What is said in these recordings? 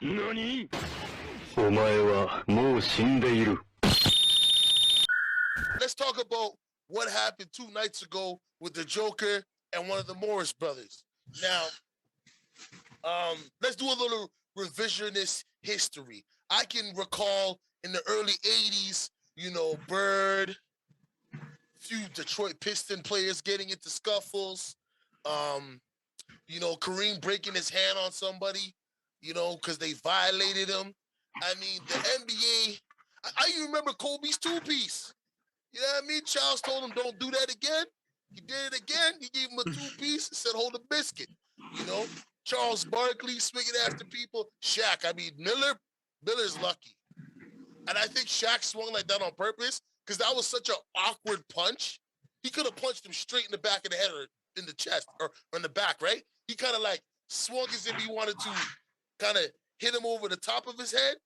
何?お前はもう死んでいる。 Let's talk about what happened 2 nights ago with the Joker and one of the Morris brothers. Now, let's do a little revisionist history. I can recall in the early 80s, you know, Bird, few Detroit Piston players getting into scuffles, you know, Kareem breaking his hand on somebody, you know, because they violated him. I mean, the NBA, I even remember Kobe's two-piece. You know what I mean? Charles told him, don't do that again. He did it again. He gave him a two-piece and said, hold a biscuit. You know, Charles Barkley swinging after people. Shaq, I mean, Miller's lucky. And I think Shaq swung like that on purpose because that was such an awkward punch. He could have punched him straight in the back of the head or in the chest or in the back, right? He kind of like swung as if he wanted to kind of hit him over the top of his head.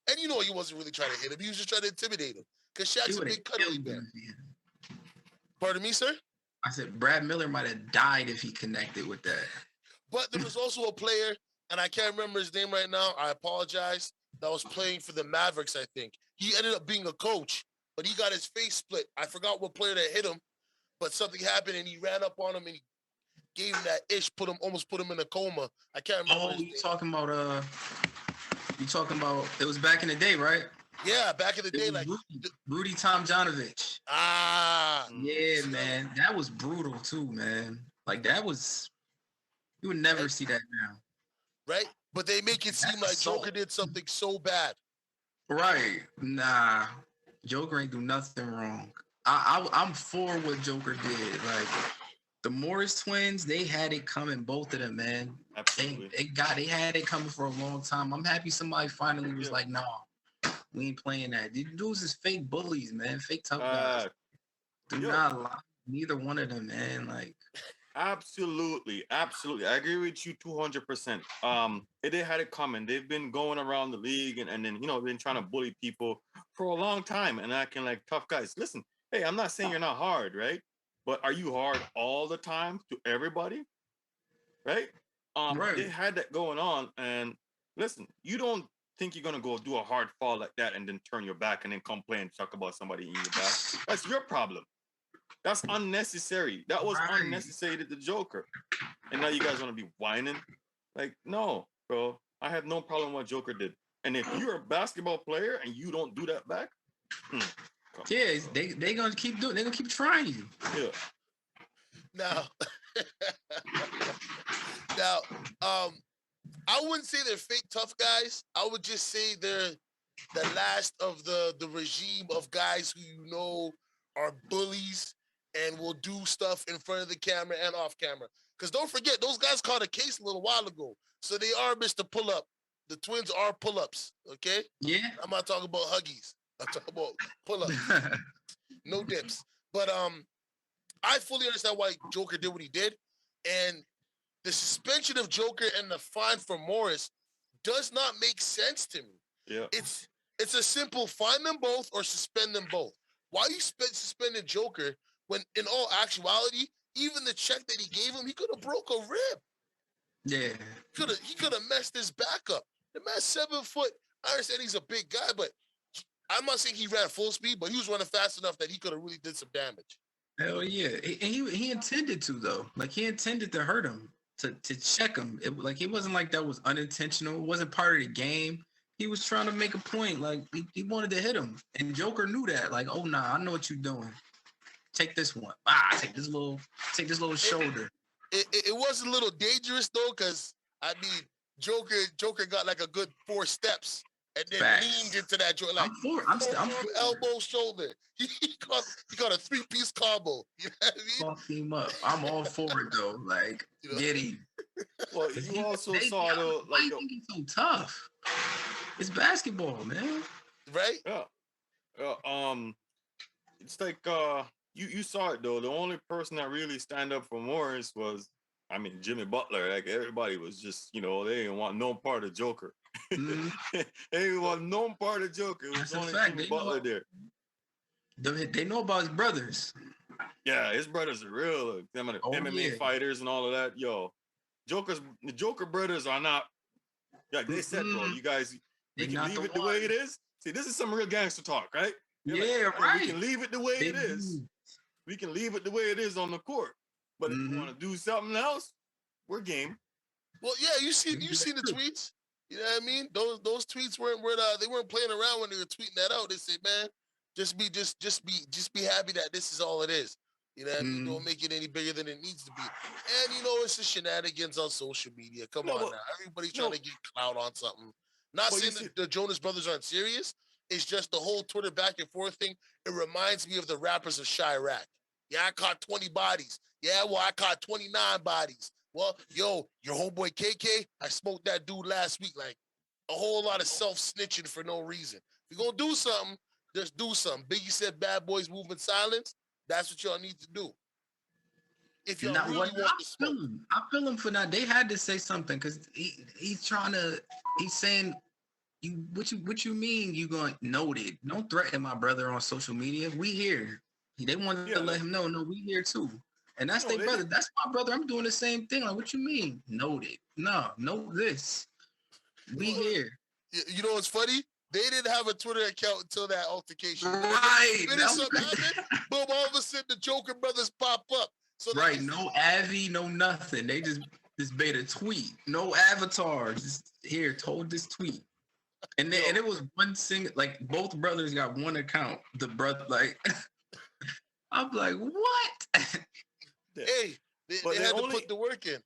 And you know he wasn't really trying to hit him. He was just trying to intimidate him. Because Shaq's a big cuddly bear. Pardon me, sir? I said Brad Miller might have died if he connected with that. But there was also a player, and I can't remember his name right now. I apologize. That was playing for the Mavericks, I think. He ended up being a coach, but he got his face split. I forgot what player that hit him, but something happened, and he ran up on him, and he gave him that ish, almost put him in a coma. I can't remember. Oh, you talking about, it was back in the day, right? Yeah, back in the day, like Rudy Tomjanovich. Ah, yeah, man, that was brutal too, man. Like that was, you would never see that now, right? But they make it seem like Joker did something so bad, right? Nah, Joker ain't do nothing wrong. I'm for what Joker did. Like the Morris twins, they had it coming, both of them, man. Absolutely. They had it coming for a long time. I'm happy somebody finally was like, nah. We ain't playing that. These dudes is fake bullies, man. Fake tough guys. Do not lie. Neither one of them, man. Like, absolutely. I agree with you 200%. They had it coming. They've been going around the league and then been trying to bully people for a long time and acting like tough guys. Listen, hey, I'm not saying you're not hard, right? But are you hard all the time to everybody? Right? Right. They had that going on, and listen, you don't think you're gonna go do a hard fall like that and then turn your back and then come play and talk about somebody in your back. That's your problem. That's unnecessary. That was unnecessary to the Joker. And now you guys want to be whining? Like, no, bro. I have no problem with what Joker did. And if you're a basketball player and you don't do that back, yeah, they gonna keep doing. They're gonna keep trying you. Yeah. Now, I wouldn't say they're fake tough guys. I would just say they're the last of the regime of guys who are bullies and will do stuff in front of the camera and off camera. Because don't forget, those guys caught a case a little while ago. So they are Mr. Pull-Up. The twins are pull-ups, okay? Yeah. I'm not talking about huggies. I'm talking about pull-ups. No dips. But I fully understand why Joker did what he did. And the suspension of Joker and the fine for Morris does not make sense to me. Yeah. It's a simple fine them both or suspend them both. Why you suspended Joker when in all actuality, even the check that he gave him, he could have broke a rib. Yeah. He could have messed his back up. The man's 7 foot. I understand he's a big guy, but I'm not saying he ran full speed, but he was running fast enough that he could have really did some damage. Hell yeah. And he intended to, though. Like, he intended to hurt him, to check him. It wasn't like that was unintentional. It wasn't part of the game. He was trying to make a point. Like, he wanted to hit him. And Joker knew that. Like, oh, nah, I know what you're doing. Take this one. Take this little shoulder. It was a little dangerous, though, because, I mean, Joker got like a good 4 steps and then leaned into that joint like I'm elbow, shoulder. He got a 3-piece combo. You know what I mean? Fuck him up. I'm all for it though. Like, get him. Well, you also saw though, why you think he's so tough? It's basketball, man. Right? Yeah. It's like you saw it though. The only person that really stand up for Morris was, I mean, Jimmy Butler. Like everybody was just, they didn't want no part of Joker. Mm-hmm. They didn't want no part of Joker. It was only Jimmy Butler there. They know about his brothers. Yeah, his brothers are real. Them are the Oh, MMA yeah. fighters and all of that. Yo, the Joker brothers are not. Like they said, bro, Mm-mm. you guys, we They can not the leave it the way it one. is. See, this is some real gangster talk, right? They're like, Yeah, hey, we right. can leave it the way it Big is. dude. We can leave it the way it is on the court. But if you want to do something else, we're game. Well, yeah, you see the tweets. You know what I mean? Those tweets they weren't playing around when they were tweeting that out. They said, man, just be happy that this is all it is. You know what I mean? Don't make it any bigger than it needs to be. And it's the shenanigans on social media. Come on now. Everybody trying to get clout on something. Not saying that the Jonas Brothers aren't serious. It's just the whole Twitter back and forth thing. It reminds me of the rappers of Chirac. Yeah, I caught 20 bodies. Yeah, well, I caught 29 bodies. Well, yo, your homeboy KK, I smoked that dude last week. Like a whole lot of self-snitching for no reason. If you're going to do something, just do something. Biggie said bad boys move in silence. That's what y'all need to do. If y'all really want to smoke. I feel him for that. They had to say something because he's saying, what you mean you going noted? Don't threaten my brother on social media. We here. They wanted to let him know, no, we here too. And that's their brother. That's my brother. I'm doing the same thing. Like, what you mean? Noted. No, know this. We here. You know what's funny? They didn't have a Twitter account until that altercation. Right. Boom, all of a sudden the Joker brothers pop up. So right. No Avi, no nothing. They just made a tweet. No avatar. Just here, told this tweet. And it was one single, like both brothers got one account. The brother, like, I'm like, what? Hey, they had to put the work in.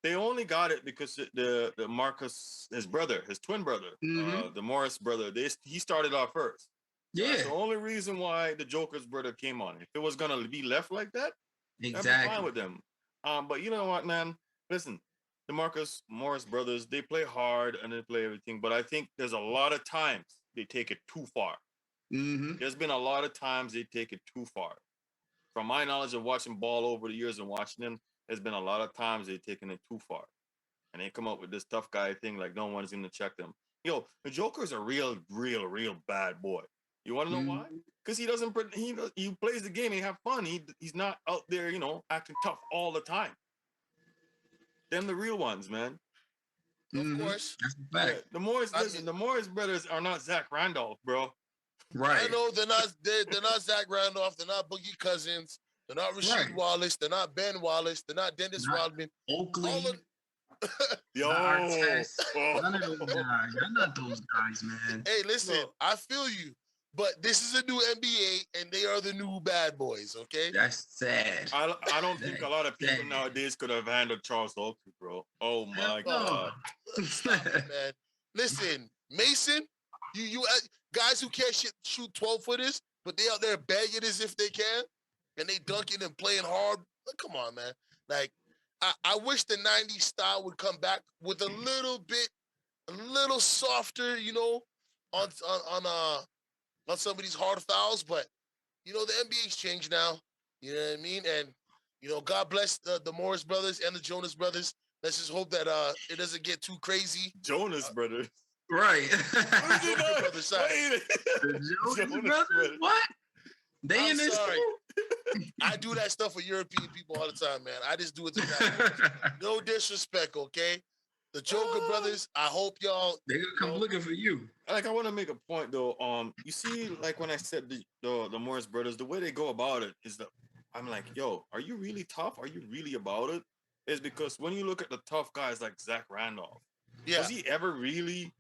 They only got it because the Marcus, his brother, his twin brother, the Morris brother, he started off first. Yeah. That's the only reason why the Joker's brother came on. If it was gonna be left like that, exactly, I'd be fine with them. But you know what, man? Listen, the Marcus Morris brothers, they play hard and they play everything, but I think there's a lot of times they take it too far. There's been a lot of times they take it too far. From my knowledge of watching ball over the years and watching them, there's been a lot of times they've taken it too far. And they come up with this tough guy thing like no one's going to check them. Yo, the Joker's a real bad boy. You want to know why? Because he plays the game, he have fun. He's not out there, acting tough all the time. Them the real ones, man. Of course. That's a fact. Yeah, the Morris brothers are not Zach Randolph, bro. Right. I know they're not Zach Randolph, they're not Boogie Cousins, they're not Rasheed Wallace, they're not Ben Wallace, they're not Dennis Rodman. Oakley. Yo, none of those guys. They're not those guys, man. Hey, listen, I feel you, but this is a new NBA, and they are the new bad boys. Okay, that's sad. I don't think a lot of people nowadays could have handled Charles Oakley, bro. Oh my god, man. Listen, Mason, you guys who can't shoot 12-footers, but they out there begging as if they can, and they dunking and playing hard. Come on, man. Like, I wish the 90s style would come back with a little softer, on some of these hard fouls. But the NBA's changed now. You know what I mean? And God bless the Morris brothers and the Jonas brothers. Let's just hope that it doesn't get too crazy. Jonas brothers. Right. The Jonas brothers? What? They in this too? I do that stuff with European people all the time, man. I just do it to that. No disrespect, okay? The Joker brothers, I hope y'all... They're going to come looking for you. Like, I want to make a point, though. You see, like, when I said the Morris brothers, the way they go about it is that I'm like, yo, are you really tough? Are you really about it? It's because when you look at the tough guys like Zach Randolph, was he ever really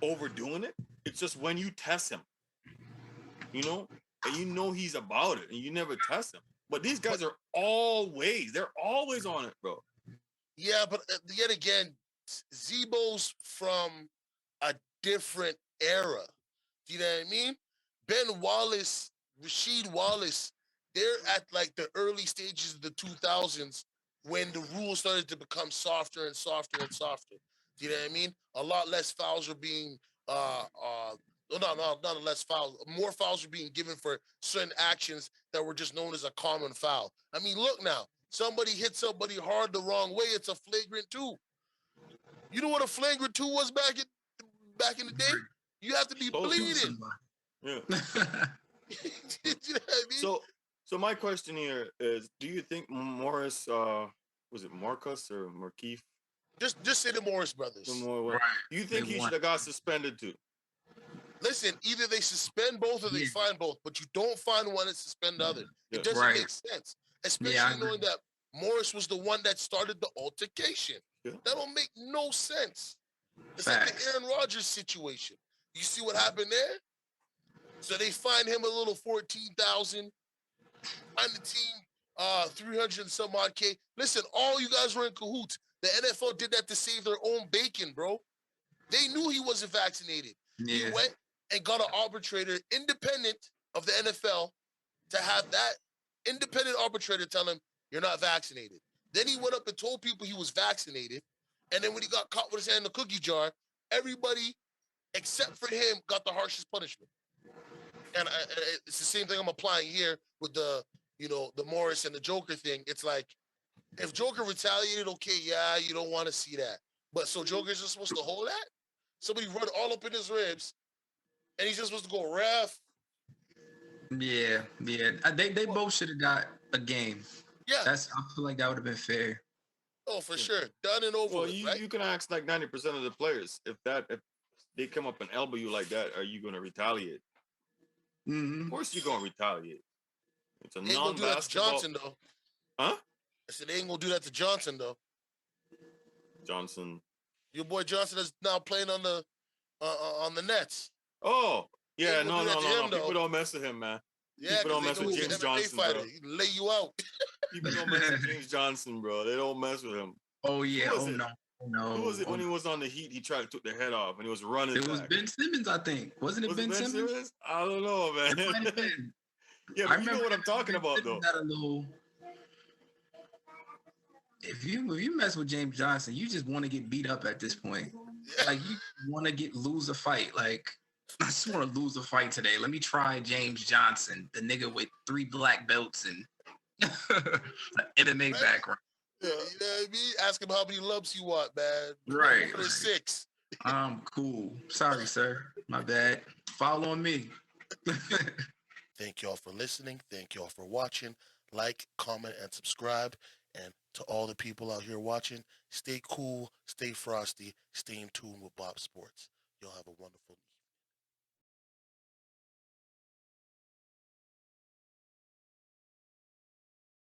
overdoing it? It's just when you test him, and he's about it, and you never test him. But these guys are they're always on it, bro. Yeah, but yet again, Zebo's from a different era. Do you know what I mean? Ben Wallace, Rasheed Wallace, they're at like the early stages of the 2000s when the rules started to become softer and softer and softer. Do you know what I mean? A lot less fouls were being not less fouls. More fouls were being given for certain actions that were just known as a common foul. I mean, look now. Somebody hit somebody hard the wrong way. It's a flagrant 2. You know what a flagrant 2 was back in the day? You have to be bleeding. Yeah. You know what I mean? So my question here is: do you think Morris, was it Marcus or Markieff? Just say the Morris The brothers. more, Right. do you think They he won. should have got suspended too? Listen, either they suspend both or they Yeah. fine both, but you don't find one and suspend the other. Yeah. It doesn't Right. make sense, Yeah, I especially agree. knowing that Morris was the one that started the altercation. Yeah. That don't make no sense. It's like Facts. the Aaron Rodgers situation. You see what happened there? So they fined him a little 14,000, fined the team 300 and some odd K. Listen, all you guys were in cahoots. The NFL did that to save their own bacon, bro. They knew he wasn't vaccinated. He Yeah. went and got an arbitrator independent of the NFL to have that independent arbitrator tell him you're not vaccinated. Then he went up and told people he was vaccinated. And then when he got caught with his hand in the cookie jar, everybody except for him got the harshest punishment. And it's the same thing I'm applying here with the Morris and the Joker thing. It's like if Joker retaliated, okay, yeah, you don't want to see that. But so Joker's just supposed to hold that? Somebody run all up in his ribs, and he's just supposed to go ref. Yeah. They both should have got a game. Yeah. I feel like that would have been fair. Oh, for sure. Done and over Well, with, right? you can ask like 90% of the players if they come up and elbow you like that, are you going to retaliate? Mm-hmm. Of course, you're going to retaliate. It's a They ain't gonna do that to non-basketball. Johnson, though. Huh? I said they ain't gonna do that to Johnson, though. Johnson. Your boy Johnson is now playing on the Nets. Oh, yeah, ain't gonna no. do that to him, People though. don't mess with him, man. Yeah, People don't 'cause mess they know with he's an James MMA Johnson, fighter. bro. He lay you out. People don't mess with James Johnson, bro. They don't mess with him. Oh yeah. Who was Oh it? no. Oh, no. Who was it Oh, when he no. was on the Heat? He tried to took their head off and he was running. It was back. Ben Simmons, I think. Wasn't it Was Ben Simmons? I don't know, man. It might have been. Yeah, I but you know what I'm talking Ben about, though. Simmons had a little. If you mess with James Johnson, you just want to get beat up at this point. Yeah. Like you want to lose a fight. Like I just want to lose a fight today. Let me try James Johnson, the nigga with 3 black belts and an MMA Right. background. Yeah, you know what I mean? Ask him how many lumps you want, man. Right. There's 6. Cool. Sorry, sir. My bad. Follow on me. Thank y'all for listening. Thank y'all for watching. Like, comment, and subscribe. And to all the people out here watching, stay cool, stay frosty, stay in tune with BOPS Sports. Y'all have a wonderful